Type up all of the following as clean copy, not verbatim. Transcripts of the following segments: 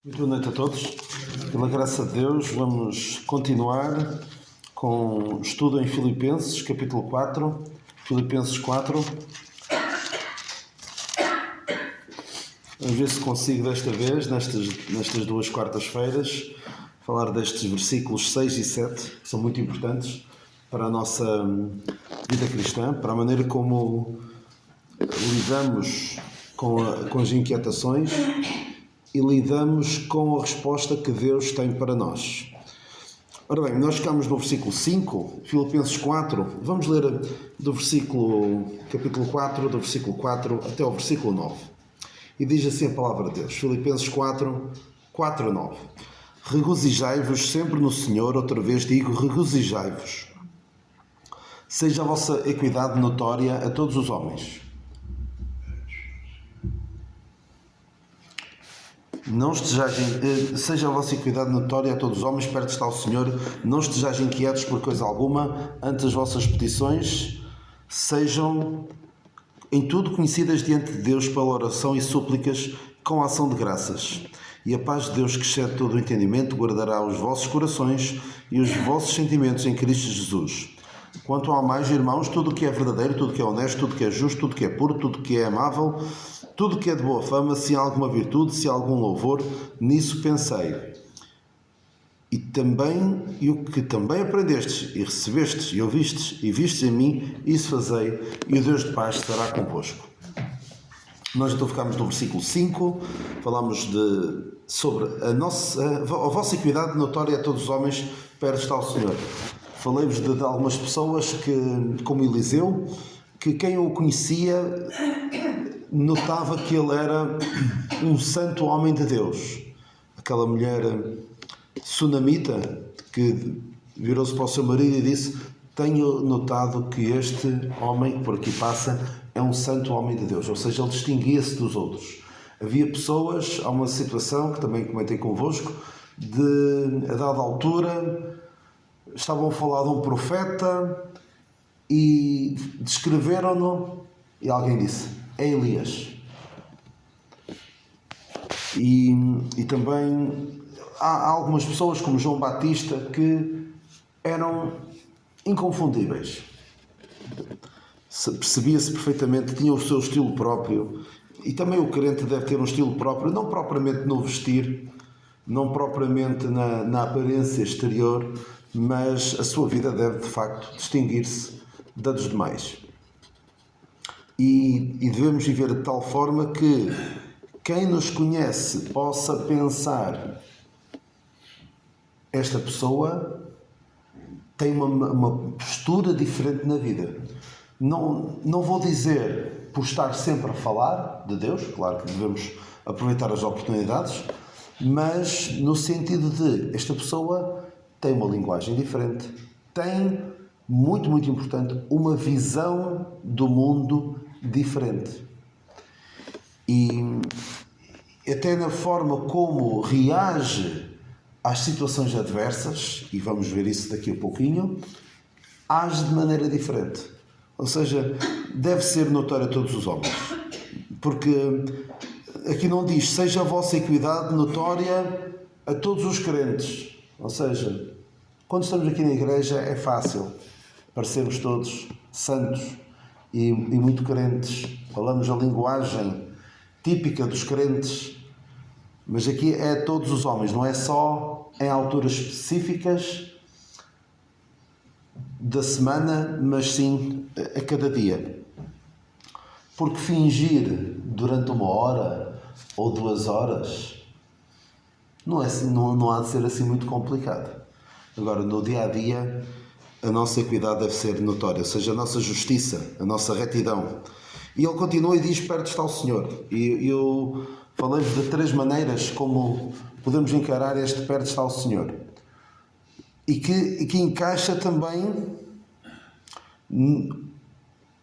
Muito boa noite a todos. Pela graça de Deus, vamos continuar com o estudo em Filipenses, capítulo 4. Filipenses 4. Vamos ver se consigo desta vez, nestas duas quartas-feiras, falar destes versículos 6 e 7, que são muito importantes para a nossa vida cristã, para a maneira como lidamos com as inquietações e lidamos com a resposta que Deus tem para nós. Ora bem, nós ficamos no versículo 5, Filipenses 4, vamos ler capítulo 4, do versículo 4 até ao versículo 9. E diz assim a palavra de Deus, Filipenses 4, 4 a 9. Regozijai-vos sempre no Senhor, outra vez digo, regozijai-vos. Seja a vossa equidade notória a todos os homens. Seja a vossa equidade notória a todos os homens, perto está o Senhor, não estejais inquietos por coisa alguma, antes as vossas petições sejam em tudo conhecidas diante de Deus pela oração e súplicas com a ação de graças. E a paz de Deus, que excede todo o entendimento, guardará os vossos corações e os vossos sentimentos em Cristo Jesus. Quanto ao mais, irmãos, tudo o que é verdadeiro, tudo o que é honesto, tudo o que é justo, tudo o que é puro, tudo o que é amável, tudo o que é de boa fama, se há alguma virtude, se há algum louvor, nisso pensei. E o que também aprendestes, e recebestes, e ouvistes, e vistes em mim, isso fazei, e o Deus de paz estará convosco. Nós então ficamos no versículo 5, falamos sobre a vossa equidade notória a todos os homens, perto está o Senhor. Falei-vos de algumas pessoas que, como Eliseu, que quem o conhecia notava que ele era um santo homem de Deus. Aquela mulher sunamita que virou-se para o seu marido e disse: tenho notado que este homem que por aqui passa é um santo homem de Deus. Ou seja, ele distinguia-se dos outros. Havia pessoas, há uma situação que também comentei convosco, a dada altura estavam a falar de um profeta e descreveram-no e alguém disse: é Elias. E também há algumas pessoas como João Batista que eram inconfundíveis. Percebia-se perfeitamente, tinha o seu estilo próprio, e também o crente deve ter um estilo próprio, não propriamente no vestir, não propriamente na aparência exterior, mas a sua vida deve de facto distinguir-se da dos demais. E devemos viver de tal forma que quem nos conhece possa pensar: esta pessoa tem uma postura diferente na vida. Não vou dizer por estar sempre a falar de Deus, claro que devemos aproveitar as oportunidades, mas no sentido de esta pessoa tem uma linguagem diferente, tem, muito, muito importante, uma visão do mundo diferente. E até na forma como reage às situações adversas, e vamos ver isso daqui a pouquinho, age de maneira diferente. Ou seja, deve ser notório a todos os homens. Porque aqui não diz: seja a vossa equidade notória a todos os crentes. Ou seja, quando estamos aqui na igreja é fácil parecermos todos santos e muito crentes. Falamos a linguagem típica dos crentes, mas aqui é a todos os homens, não é só em alturas específicas da semana, mas sim a cada dia. Porque fingir durante 1 hora ou 2 horas não há de ser assim muito complicado. Agora, no dia a dia, a nossa equidade deve ser notória, ou seja, a nossa justiça, a nossa retidão. E ele continua e diz: perto está o Senhor. E eu falei-vos de 3 maneiras como podemos encarar este perto está o Senhor. E que encaixa também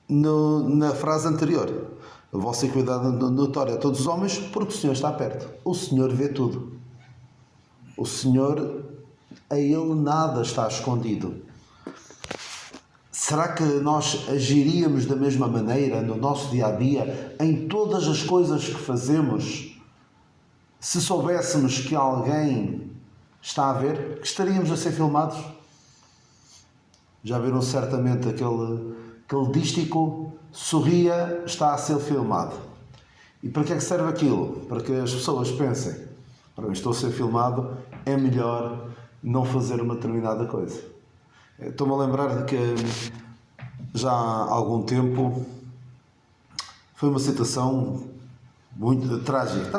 na frase anterior. A vossa equidade notória a todos os homens, porque o Senhor está perto. O Senhor vê tudo. O Senhor, a Ele nada está escondido. Será que nós agiríamos da mesma maneira no nosso dia-a-dia, em todas as coisas que fazemos, se soubéssemos que alguém está a ver, que estaríamos a ser filmados? Já viram certamente aquele dístico, sorria, está a ser filmado. E para que é que serve aquilo? Para que as pessoas pensem, para mim estou a ser filmado, é melhor não fazer uma determinada coisa. Estou-me a lembrar de que já há algum tempo foi uma situação muito trágica.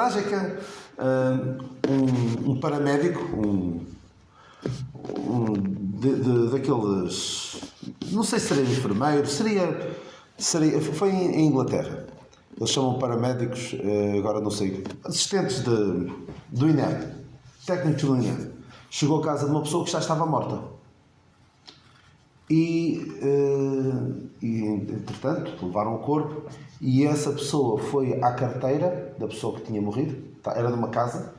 Um paramédico, daqueles, não sei se seria enfermeiro, foi em Inglaterra. Eles chamam paramédicos, agora não sei, assistentes do INEM, técnicos do INEM. Chegou a casa de uma pessoa que já estava morta. E entretanto, levaram o corpo e essa pessoa foi à carteira da pessoa que tinha morrido, era numa casa,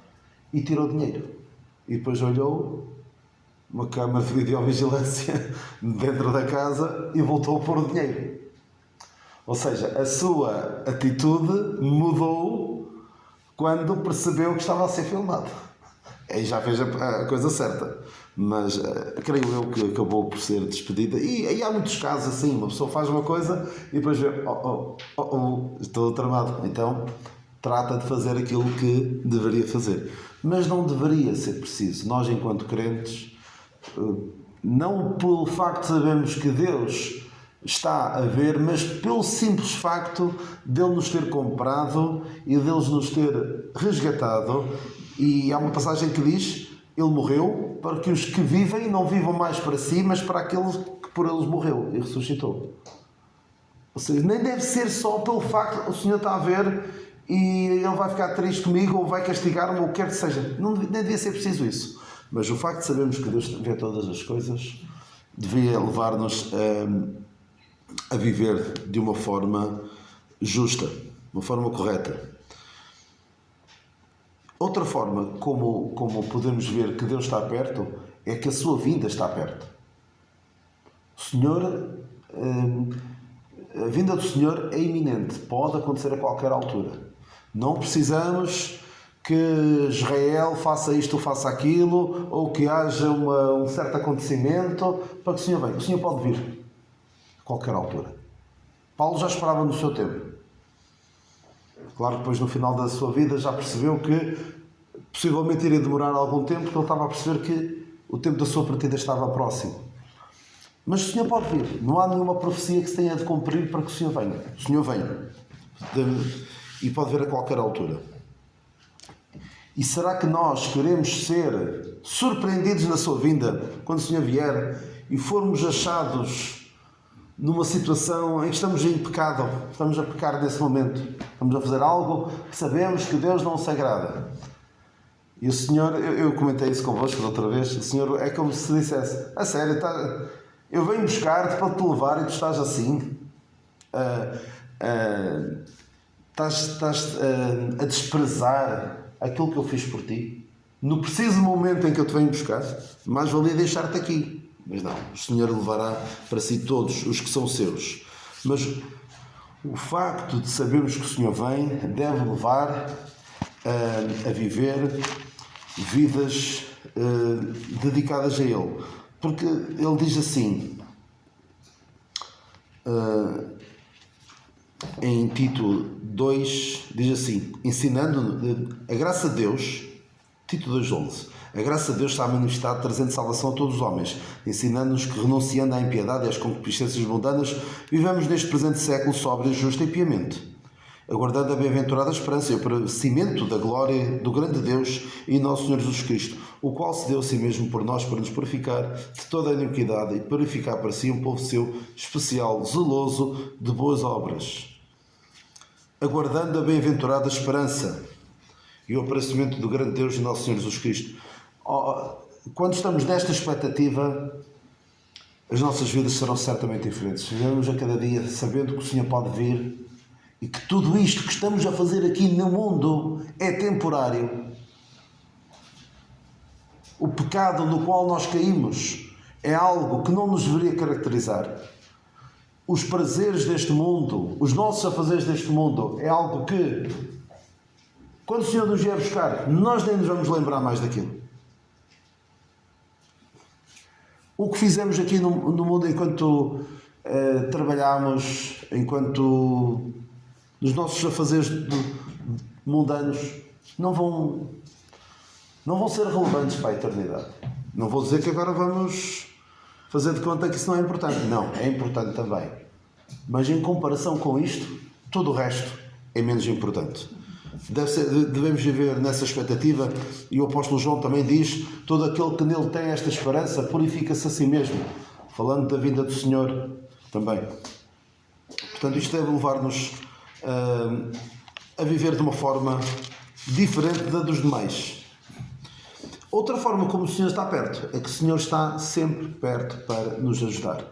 e tirou dinheiro. E depois olhou uma câmara de videovigilância dentro da casa e voltou a pôr o dinheiro. Ou seja, a sua atitude mudou quando percebeu que estava a ser filmado. Aí já fez a coisa certa. Mas creio eu que acabou por ser despedida. E aí há muitos casos assim, uma pessoa faz uma coisa e depois vê, estou tramado. Então trata de fazer aquilo que deveria fazer. Mas não deveria ser preciso. Nós, enquanto crentes, não pelo facto de sabermos que Deus está a ver, mas pelo simples facto de Ele nos ter comprado e de Ele nos ter resgatado. E há uma passagem que diz: Ele morreu para que os que vivem não vivam mais para si, mas para aqueles que por eles morreu e ressuscitou. Ou seja, nem deve ser só pelo facto de o Senhor está a ver e Ele vai ficar triste comigo ou vai castigar-me ou o que quer que seja. Nem devia ser preciso isso. Mas o facto de sabermos que Deus vê todas as coisas devia levar-nos a viver de uma forma justa, uma forma correta. Outra forma como podemos ver que Deus está perto é que a sua vinda está perto. O Senhor, a vinda do Senhor é iminente, pode acontecer a qualquer altura. Não precisamos que Israel faça isto ou faça aquilo, ou que haja um certo acontecimento para que o Senhor venha. O Senhor pode vir a qualquer altura. Paulo já esperava no seu tempo. Claro que depois no final da sua vida já percebeu que possivelmente iria demorar algum tempo, porque ele estava a perceber que o tempo da sua partida estava próximo. Mas o Senhor pode vir. Não há nenhuma profecia que se tenha de cumprir para que o Senhor venha. O Senhor vem. E pode vir a qualquer altura. E será que nós queremos ser surpreendidos na sua vinda, quando o Senhor vier, e formos achados numa situação em que estamos em pecado, estamos a pecar nesse momento, estamos a fazer algo que sabemos que Deus não se agrada? E o Senhor, eu comentei isso convosco da outra vez, o Senhor é como se dissesse: a sério, eu venho buscar-te para te levar e tu estás assim, estás a desprezar aquilo que eu fiz por ti, no preciso momento em que eu te venho buscar, mais valia deixar-te aqui. Mas não, o Senhor levará para si todos os que são seus. Mas o facto de sabermos que o Senhor vem deve levar a viver vidas dedicadas a Ele. Porque Ele diz assim, em Tito 2, diz assim, ensinando a graça de Deus, Tito 2,11, a graça de Deus está manifestada, trazendo salvação a todos os homens, ensinando-nos que, renunciando à impiedade e às concupiscências mundanas, vivamos neste presente século sóbrio, justo e piamente, aguardando a bem-aventurada esperança e o aparecimento da glória do grande Deus e nosso Senhor Jesus Cristo, o qual se deu a si mesmo por nós para nos purificar de toda a iniquidade e purificar para si um povo seu especial, zeloso de boas obras, aguardando a bem-aventurada esperança e o aparecimento do grande Deus e nosso Senhor Jesus Cristo. Quando estamos nesta expectativa, as nossas vidas serão certamente diferentes. Vivemos a cada dia sabendo que o Senhor pode vir e que tudo isto que estamos a fazer aqui no mundo é temporário. O pecado no qual nós caímos é algo que não nos deveria caracterizar. Os prazeres deste mundo, os nossos afazeres deste mundo, é algo que quando o Senhor nos vier buscar, nós nem nos vamos lembrar mais daquilo. O que fizemos aqui no mundo enquanto trabalhamos, enquanto nos nossos afazeres mundanos, não vão ser relevantes para a eternidade. Não vou dizer que agora vamos fazer de conta que isso não é importante. Não, é importante também. Mas em comparação com isto, tudo o resto é menos importante. Devemos viver nessa expectativa, e o apóstolo João também diz: todo aquele que nele tem esta esperança purifica-se a si mesmo, falando da vinda do Senhor também. Portanto, isto deve levar-nos a viver de uma forma diferente da dos demais. Outra forma como o Senhor está perto é que o Senhor está sempre perto para nos ajudar.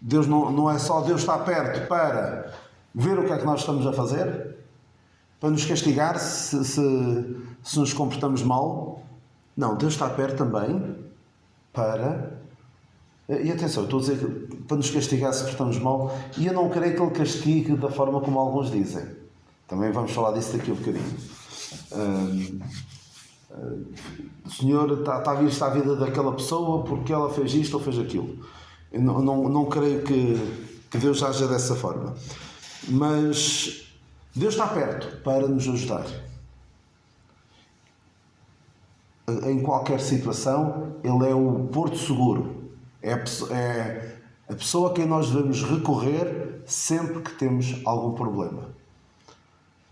Deus não é só Deus está perto para ver o que é que nós estamos a fazer, para nos castigar se nos comportamos mal. Não, Deus está perto também para... E atenção, eu estou a dizer que para nos castigar se portamos mal, e eu não creio que Ele castigue da forma como alguns dizem. Também vamos falar disso daqui a um bocadinho. O Senhor está a vistar a vida daquela pessoa porque ela fez isto ou fez aquilo. Eu não creio que Deus haja dessa forma. Mas Deus está perto para nos ajudar. Em qualquer situação, Ele é o porto seguro. É a pessoa a quem nós devemos recorrer sempre que temos algum problema.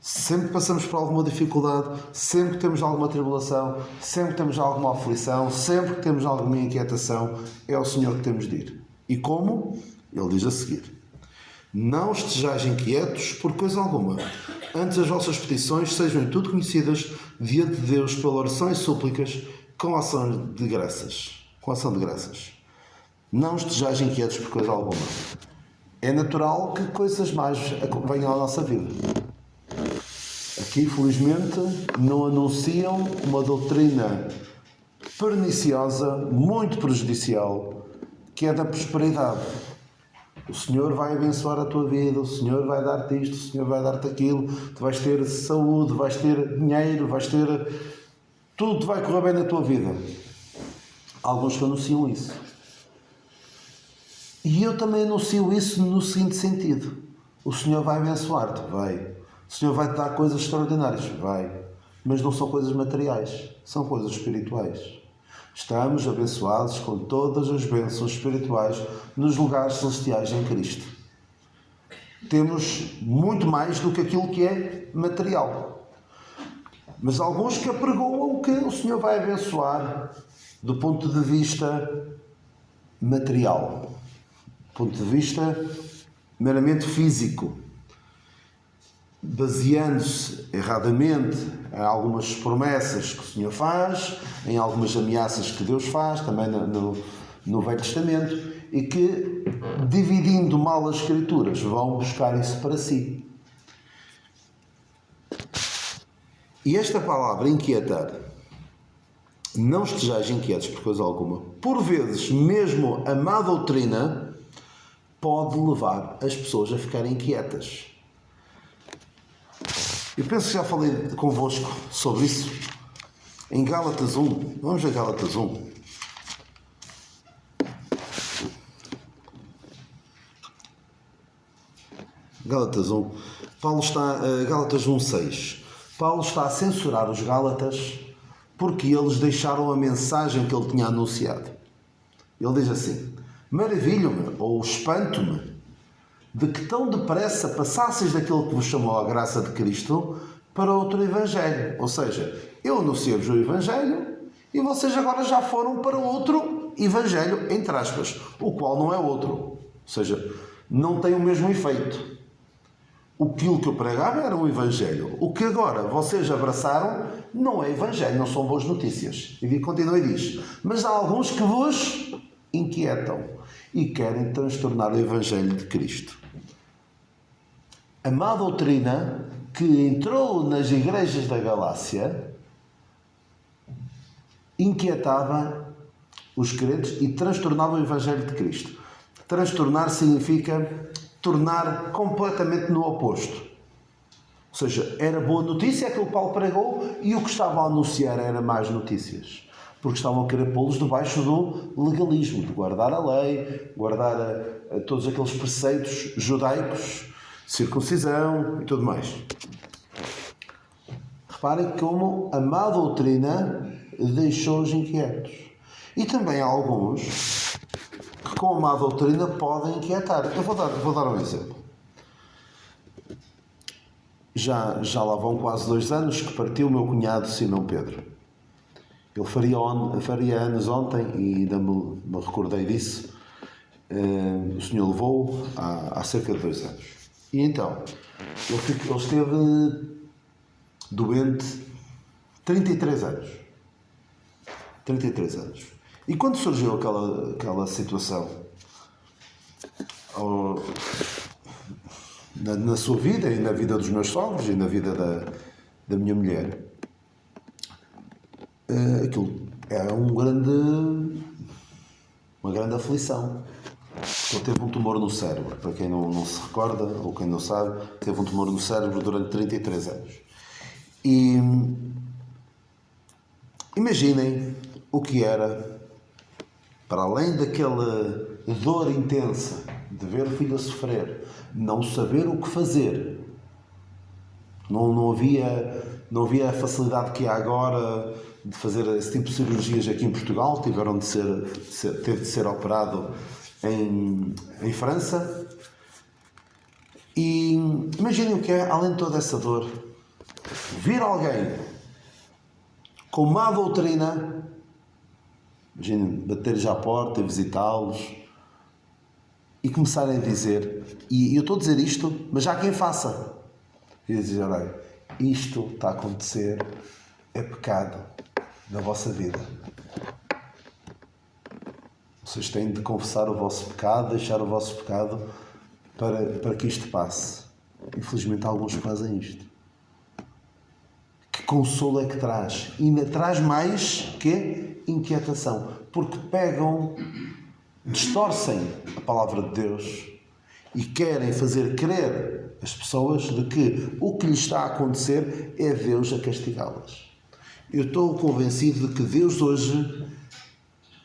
Sempre que passamos por alguma dificuldade, sempre que temos alguma tribulação, sempre que temos alguma aflição, sempre que temos alguma inquietação, é ao Senhor que temos de ir. E como? Ele diz a seguir: não estejais inquietos por coisa alguma. Antes as vossas petições sejam em tudo conhecidas diante de Deus pela oração e súplicas com ação de graças. Não estejais inquietos por coisa alguma. É natural que coisas más venham à nossa vida. Aqui, infelizmente, não anunciam uma doutrina perniciosa, muito prejudicial, que é da prosperidade. O Senhor vai abençoar a tua vida, o Senhor vai dar-te isto, o Senhor vai dar-te aquilo, tu vais ter saúde, vais ter dinheiro, vais ter... Tudo vai correr bem na tua vida. Há alguns que anunciam isso. E eu também anuncio isso no seguinte sentido: o Senhor vai abençoar-te, vai. O Senhor vai te dar coisas extraordinárias, vai. Mas não são coisas materiais, são coisas espirituais. Estamos abençoados com todas as bênçãos espirituais nos lugares celestiais em Cristo. Temos muito mais do que aquilo que é material. Mas alguns que apregoam que o Senhor vai abençoar do ponto de vista material, do ponto de vista meramente físico, baseando-se erradamente em algumas promessas que o Senhor faz, em algumas ameaças que Deus faz, também no Velho Testamento, e que, dividindo mal as Escrituras, vão buscar isso para si. E esta palavra, inquietar, não estejais inquietos por coisa alguma, por vezes, mesmo a má doutrina pode levar as pessoas a ficarem inquietas. Eu penso que já falei convosco sobre isso em Gálatas 1. Vamos a Gálatas 1. Gálatas 1. Gálatas 1:6. Paulo está a censurar os Gálatas porque eles deixaram a mensagem que ele tinha anunciado. Ele diz assim: maravilho-me ou espanto-me de que tão depressa passasseis daquele que vos chamou a graça de Cristo para outro Evangelho. Ou seja, eu anunciei-vos o Evangelho e vocês agora já foram para outro Evangelho, entre aspas, o qual não é outro. Ou seja, não tem o mesmo efeito. Aquilo que eu pregava era um Evangelho. O que agora vocês abraçaram não é Evangelho, não são boas notícias. E continua e diz: mas há alguns que vos inquietam e querem transtornar o Evangelho de Cristo. A má doutrina que entrou nas igrejas da Galácia inquietava os crentes e transtornava o Evangelho de Cristo. Transtornar significa tornar completamente no oposto. Ou seja, era boa notícia aquilo que Paulo pregou e o que estava a anunciar era más notícias. Porque estavam a querer pô-los debaixo do legalismo, de guardar a lei, guardar todos aqueles preceitos judaicos, circuncisão e tudo mais. Reparem como a má doutrina deixou-os inquietos. E também há alguns que com a má doutrina podem inquietar. Eu vou dar um exemplo. Já lá vão quase 2 anos que partiu o meu cunhado Simão Pedro. Ele faria anos ontem e ainda me recordei disso. O Senhor levou há cerca de 2 anos. E então, ele esteve doente 33 anos. 33 anos. E quando surgiu aquela situação na sua vida e na vida dos meus sogros e na vida da minha mulher, aquilo é uma grande aflição. Ele teve um tumor no cérebro, para quem não se recorda ou quem não sabe, teve um tumor no cérebro durante 33 anos. E imaginem o que era, para além daquela dor intensa de ver o filho a sofrer, não saber o que fazer. Não havia a facilidade que há agora de fazer esse tipo de cirurgias aqui em Portugal. Teve de ser operado em França. E imaginem o que é, além de toda essa dor, vir alguém com má doutrina, imaginem, bater-lhes à porta e visitá-los e começarem a dizer, e eu estou a dizer isto, mas já há quem faça, e dizer, olha, isto está a acontecer, é pecado na vossa vida. Vocês têm de confessar o vosso pecado, deixar o vosso pecado para que isto passe. Infelizmente alguns fazem isto. Que consolo é que traz? E ainda traz mais que inquietação. Porque distorcem a palavra de Deus e querem fazer crer as pessoas de que o que lhes está a acontecer é Deus a castigá-las. Eu estou convencido de que Deus hoje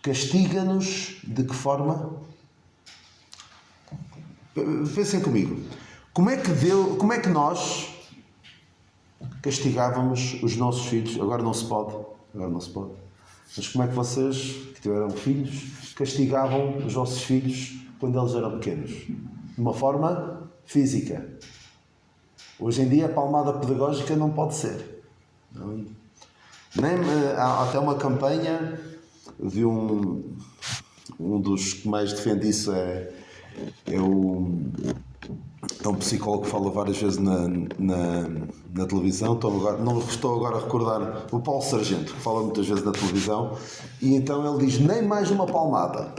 castiga-nos de que forma? Pensem comigo. Como é que nós castigávamos os nossos filhos? Agora não se pode. Mas como é que vocês, que tiveram filhos, castigavam os vossos filhos quando eles eram pequenos? De uma forma física. Hoje em dia a palmada pedagógica não pode ser. Há até uma campanha de um dos que mais defende isso é um psicólogo que fala várias vezes na televisão. Não estou agora a recordar, o Paulo Sargento, que fala muitas vezes na televisão, e então ele diz nem mais uma palmada,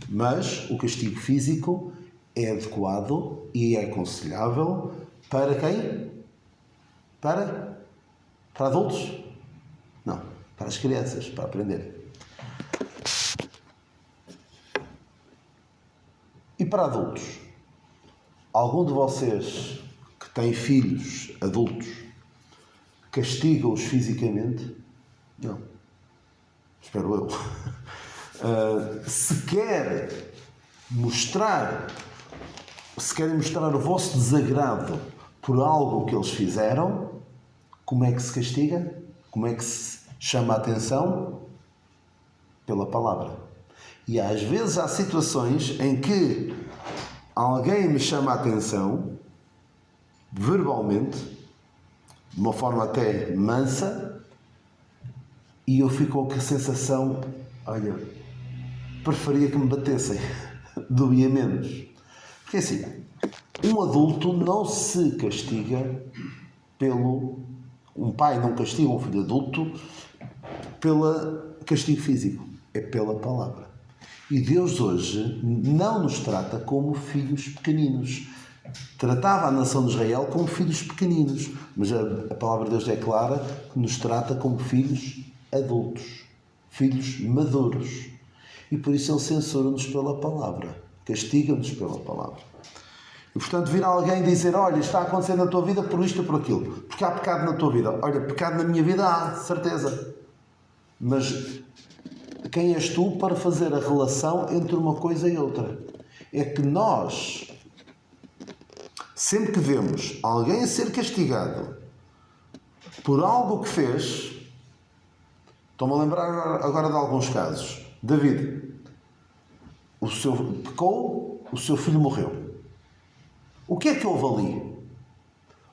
mas o castigo físico é adequado e é aconselhável para quem? Para adultos? Não, para as crianças, para aprender. E para adultos? Algum de vocês que tem filhos adultos castiga-os fisicamente? Não. Espero eu. Se querem mostrar o vosso desagrado por algo que eles fizeram, como é que se castiga? Como é que se chama a atenção? Pela palavra. E às vezes há situações em que alguém me chama a atenção verbalmente, de uma forma até mansa, e eu fico com a sensação, olha, preferia que me batessem, doía menos. Porque assim, um adulto não se castiga um pai não castiga um filho adulto pelo castigo físico, é pela palavra. E Deus hoje não nos trata como filhos pequeninos. Tratava a nação de Israel como filhos pequeninos, mas a palavra de Deus é clara que nos trata como filhos adultos, filhos maduros. E por isso Ele censura-nos pela palavra, castiga-nos pela palavra. E portanto vir alguém dizer, olha, está a acontecer na tua vida por isto e por aquilo, porque há pecado na tua vida. Olha, pecado na minha vida há, certeza. Mas quem és tu para fazer a relação entre uma coisa e outra? É que nós, sempre que vemos alguém a ser castigado por algo que fez, estou-me a lembrar agora de alguns casos. David, pecou, o seu filho morreu. O que é que houve ali?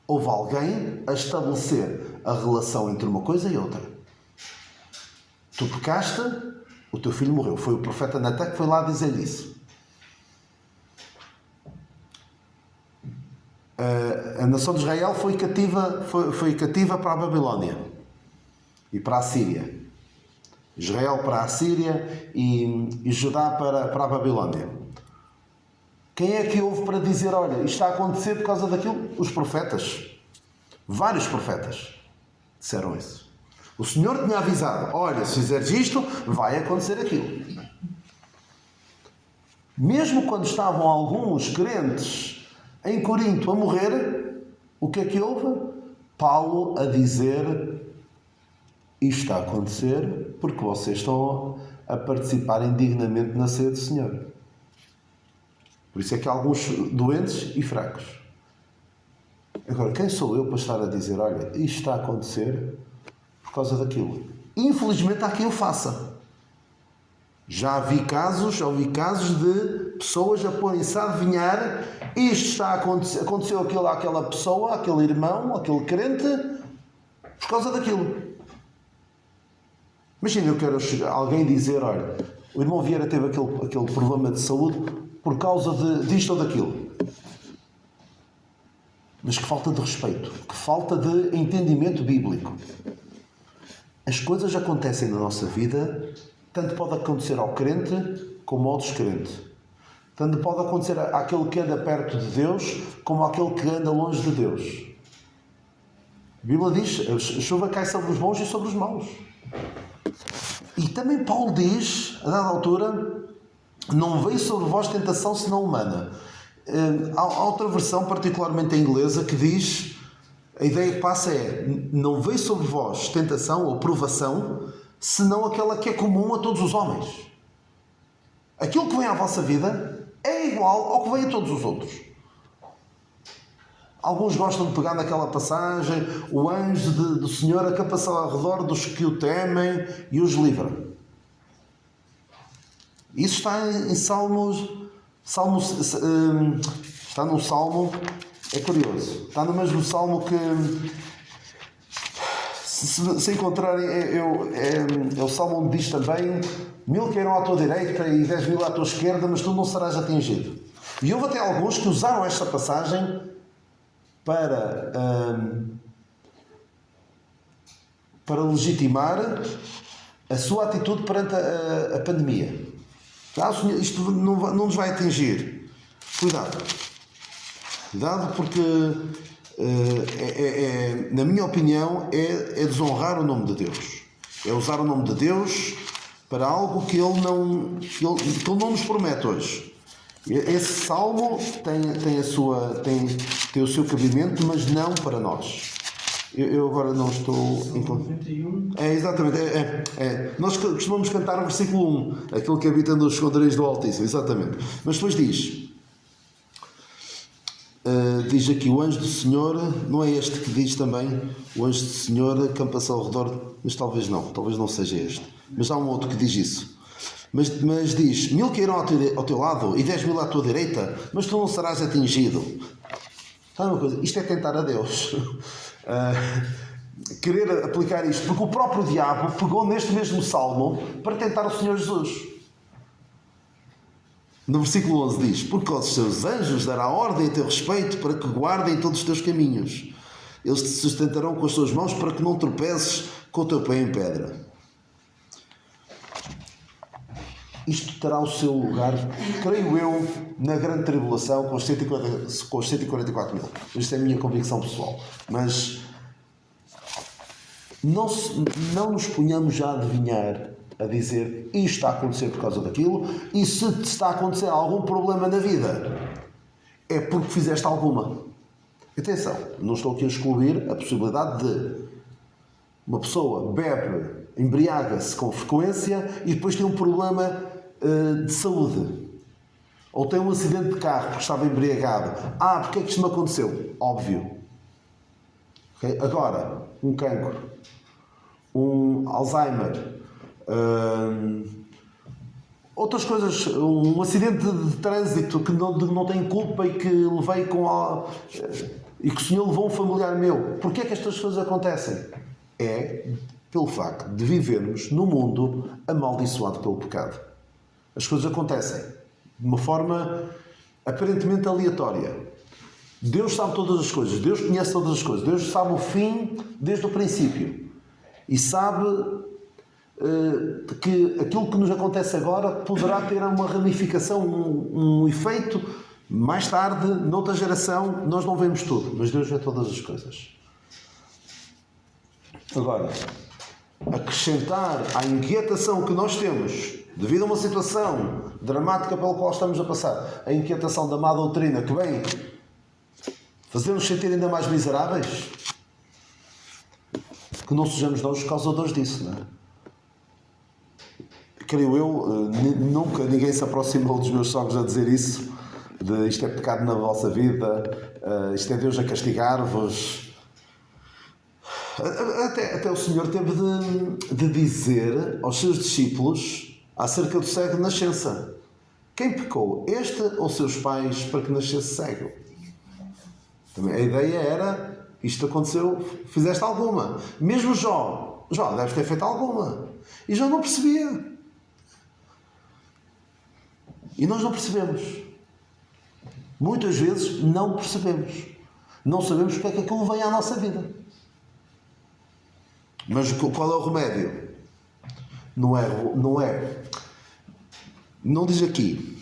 Houve alguém a estabelecer a relação entre uma coisa e outra. Tu pecaste, o teu filho morreu. Foi o profeta Natan que foi lá dizer isso. A nação de Israel foi cativa para a Babilónia e para a Síria. Israel para a Síria e Judá para a Babilónia. Quem é que houve para dizer, olha, isto está a acontecer por causa daquilo? Os profetas. Vários profetas disseram isso. O Senhor tinha avisado, olha, se fizeres isto, vai acontecer aquilo. Mesmo quando estavam alguns crentes em Corinto a morrer, o que é que houve? Paulo a dizer, isto está a acontecer porque vocês estão a participar indignamente na ceia do Senhor. Por isso é que há alguns doentes e fracos. Agora, quem sou eu para estar a dizer, olha, isto está a acontecer por causa daquilo? Infelizmente há quem o faça. Já ouvi casos de pessoas a porem-se a adivinhar, isto está a acontecer, aconteceu aquilo àquela pessoa, àquele irmão, àquele crente, por causa daquilo. Imagina, eu quero alguém dizer, olha, o irmão Vieira teve aquele problema de saúde por causa disto ou daquilo. Mas que falta de respeito, que falta de entendimento bíblico. As coisas acontecem na nossa vida, tanto pode acontecer ao crente como ao descrente. Tanto pode acontecer àquele que anda perto de Deus, como àquele que anda longe de Deus. A Bíblia diz, a chuva cai sobre os bons e sobre os maus. E também Paulo diz, a dada altura, não veio sobre vós tentação senão humana. Há outra versão, particularmente em inglesa, que diz, a ideia que passa é, não veio sobre vós tentação ou provação, senão aquela que é comum a todos os homens. Aquilo que vem à vossa vida é igual ao que vem a todos os outros. Alguns gostam de pegar naquela passagem, o anjo do Senhor acampa-se ao redor dos que o temem e os livra. Isso está em está num Salmo, é curioso, está no mesmo Salmo que, se encontrarem, é o Salmo onde diz também, 1000 cairão à tua direita e 10.000 à tua esquerda, mas tu não serás atingido. E houve até alguns que usaram esta passagem para legitimar a sua atitude perante a pandemia. Senhor, isto não nos vai atingir. Cuidado porque, na minha opinião, é desonrar o nome de Deus. É usar o nome de Deus para algo que Ele não nos promete hoje. Esse salmo tem o seu cabimento, mas não para nós. Eu agora não estou... Exatamente. Nós costumamos cantar o versículo 1, aquele que habita nos esconderijos do Altíssimo, exatamente. Mas depois diz aqui, o anjo do Senhor, não é este que diz também, o anjo do Senhor acampa-se ao redor, mas talvez não seja este. Mas há um outro que diz isso. Mas diz, 1000 cairão ao teu lado e 10.000 à tua direita, mas tu não serás atingido. Sabe uma coisa? Isto é tentar a Deus. Querer aplicar isto, porque o próprio diabo pegou neste mesmo salmo para tentar o Senhor Jesus. No versículo 11 diz, porque aos seus anjos dará ordem a teu respeito para que guardem todos os teus caminhos. Eles te sustentarão com as tuas mãos para que não tropeces com o teu pé em pedra. Isto terá o seu lugar, creio eu, na grande tribulação com os 144 mil. Isto é a minha convicção pessoal. Mas não nos ponhamos já a adivinhar, a dizer isto está a acontecer por causa daquilo, e se está a acontecer algum problema na vida, é porque fizeste alguma. Atenção, não estou aqui a excluir a possibilidade de uma pessoa bebe, embriaga-se com frequência e depois tem um problema de saúde. Ou tem um acidente de carro porque estava embriagado. Porque é que isto me aconteceu? Óbvio. Okay? Agora, um cancro, um Alzheimer, outras coisas, um acidente de trânsito que não tem culpa e que levei e que o Senhor levou um familiar meu. Porquê é que estas coisas acontecem? É pelo facto de vivermos num mundo amaldiçoado pelo pecado. As coisas acontecem de uma forma aparentemente aleatória. Deus sabe todas as coisas, Deus conhece todas as coisas, Deus sabe o fim desde o princípio e sabe que aquilo que nos acontece agora poderá ter uma ramificação, um efeito mais tarde, noutra geração. Nós não vemos tudo, mas Deus vê todas as coisas. Agora, acrescentar à inquietação que nós temos devido a uma situação dramática pela qual estamos a passar, a inquietação da má doutrina que vem fazer-nos sentir ainda mais miseráveis, que não sejamos nós os causadores disso, não é? Creio eu, nunca ninguém se aproximou dos meus sogros a dizer isso, de isto é pecado na vossa vida, isto é Deus a castigar-vos. Até o Senhor teve de dizer aos seus discípulos acerca do cego de nascença. Quem pecou? Este ou seus pais para que nascesse cego? Também a ideia era, isto aconteceu, fizeste alguma. Mesmo Jó deve ter feito alguma. E Jó não percebia. E nós não percebemos. Muitas vezes não percebemos. Não sabemos porque é que aquilo vem à nossa vida. Mas qual é o remédio? Não diz aqui.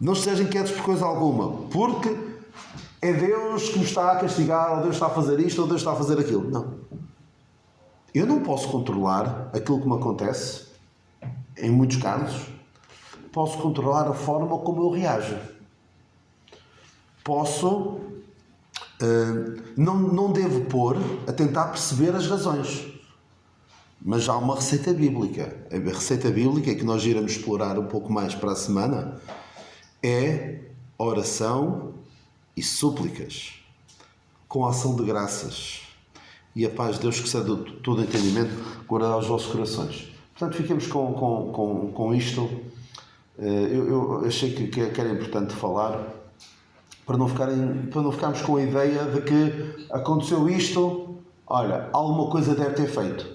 Não estejam quietos por coisa alguma. Porque é Deus que me está a castigar, ou Deus está a fazer isto, ou Deus está a fazer aquilo. Não. Eu não posso controlar aquilo que me acontece, em muitos casos. Posso controlar a forma como eu reajo. Posso... não devo pôr a tentar perceber as razões. Mas há uma receita bíblica. A receita bíblica que nós iremos explorar um pouco mais para a semana é oração e súplicas com ação de graças. E a paz de Deus, que excede todo entendimento, guardará os vossos corações. Portanto, fiquemos com isto. Eu achei que era importante falar para não ficarmos com a ideia de que aconteceu isto, olha, alguma coisa deve ter feito.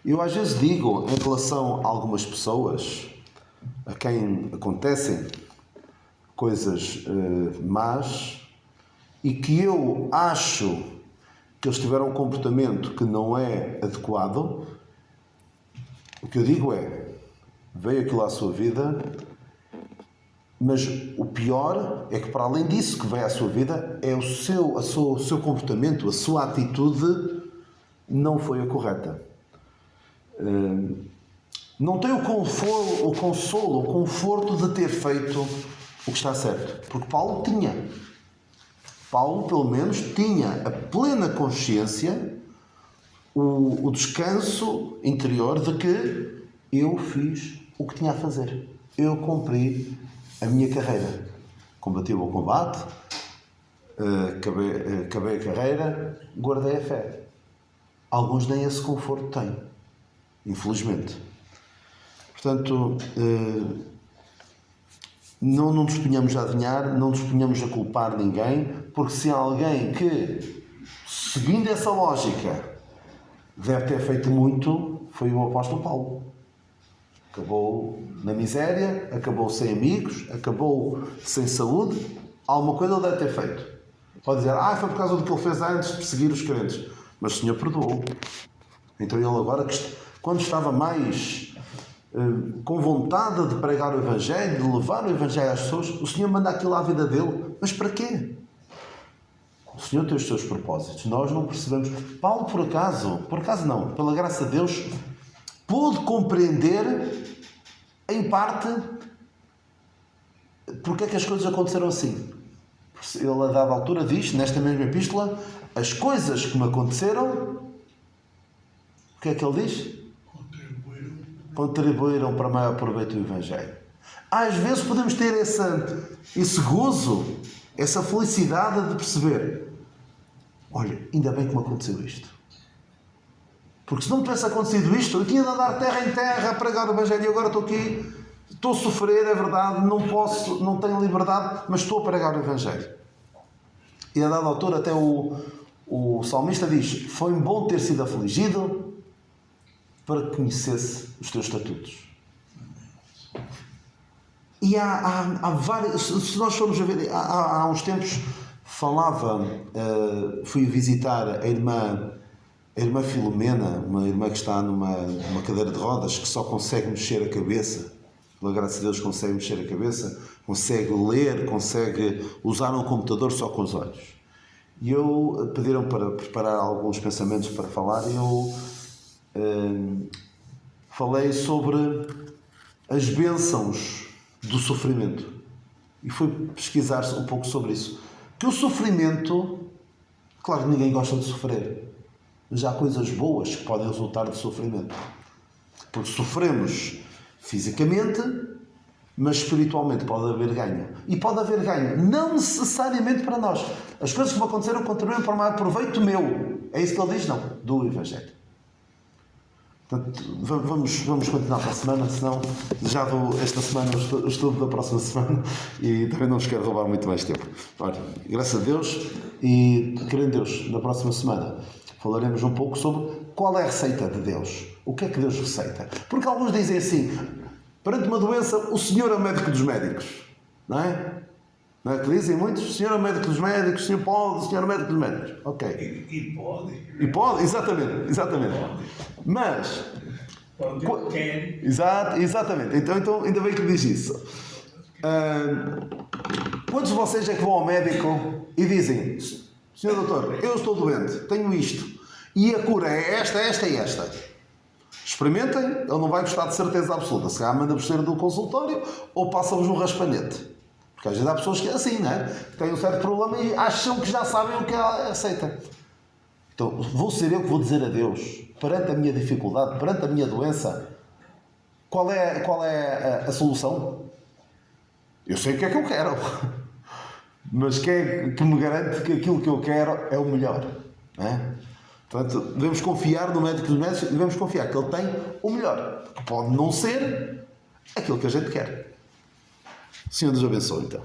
Eu às vezes digo, em relação a algumas pessoas a quem acontecem coisas más e que eu acho que eles tiveram um comportamento que não é adequado, o que eu digo é, veio aquilo à sua vida, mas o pior é que, para além disso que veio à sua vida, é o seu comportamento, a sua atitude não foi a correta. Não tem o consolo, o conforto de ter feito o que está certo. Porque Paulo, pelo menos, tinha a plena consciência, o descanso interior de que eu fiz o que tinha a fazer. Eu cumpri a minha carreira. Combati o bom combate, acabei a carreira, guardei a fé. Alguns nem esse conforto têm, infelizmente. Portanto, não nos ponhamos a adivinhar, não nos ponhamos a culpar ninguém, porque se há alguém que, seguindo essa lógica, deve ter feito muito, foi o apóstolo Paulo. Acabou na miséria, acabou sem amigos, acabou sem saúde. Alguma coisa ele deve ter feito. Pode dizer, foi por causa do que ele fez antes de perseguir os crentes. Mas o Senhor perdoou. Então ele agora, quando estava mais com vontade de pregar o Evangelho, de levar o Evangelho às pessoas, o Senhor manda aquilo à vida dele. Mas para quê? O Senhor tem os seus propósitos. Nós não percebemos. Paulo, por acaso não, pela graça de Deus, pôde compreender, em parte, Porque é que as coisas aconteceram assim? Ele, a dada altura, diz, nesta mesma epístola, as coisas que me aconteceram, o que é que ele diz? Contribuíram para maior proveito do Evangelho. Às vezes podemos ter esse gozo, essa felicidade de perceber, olha, ainda bem que me aconteceu isto. Porque se não me tivesse acontecido isto, eu tinha de andar terra em terra a pregar o Evangelho e agora estou aqui, estou a sofrer, é verdade, não posso, não tenho liberdade, mas estou a pregar o Evangelho. E a dada altura até o salmista diz, foi bom ter sido afligido para que conhecesse os teus estatutos. E há várias, se nós formos a ver, há uns tempos falava, fui visitar a irmã Filomena, uma irmã que está numa cadeira de rodas, que só consegue mexer a cabeça, pela graça de Deus consegue mexer a cabeça, consegue ler, consegue usar um computador só com os olhos. E pediram para preparar alguns pensamentos para falar e eu falei sobre as bênçãos do sofrimento. E fui pesquisar um pouco sobre isso. Que o sofrimento, claro que ninguém gosta de sofrer, mas há coisas boas que podem resultar de sofrimento. Porque sofremos fisicamente, mas espiritualmente pode haver ganho. E pode haver ganho, não necessariamente para nós. As coisas que me aconteceram contribuem para o maior proveito meu. É isso que ele diz? Não. Do Evangelho. Portanto, vamos continuar para a semana, senão já dou esta semana o estudo da próxima semana e também não vos quero roubar muito mais tempo. Ora, graças a Deus e querendo Deus, na próxima semana falaremos um pouco sobre qual é a receita de Deus. O que é que Deus receita? Porque alguns dizem assim, perante uma doença, o Senhor é o médico dos médicos. Não é? Não é que dizem muitos? O Senhor é o médico dos médicos, o Senhor pode, o Senhor é o médico dos médicos. Ok. E pode. E pode, exatamente. Pode. Mas... Pode quer. Exatamente. Então, ainda bem que diz isso. Quantos de vocês é que vão ao médico e dizem, Senhor doutor, eu estou doente, tenho isto, e a cura é esta e esta. Experimentem, ele não vai gostar de certeza absoluta. Se calhar manda-vos sair do consultório ou passa-vos um raspanete. Porque às vezes há pessoas que é assim, não é? Que têm um certo problema e acham que já sabem o que ela aceita. Então, vou ser eu que vou dizer a Deus, perante a minha dificuldade, perante a minha doença, qual é a solução? Eu sei o que é que eu quero. Mas quem é que me garante que aquilo que eu quero é o melhor? Não é? Portanto, devemos confiar no médico dos médicos e devemos confiar que ele tem o melhor. Que pode não ser aquilo que a gente quer. O Senhor nos abençoe, então.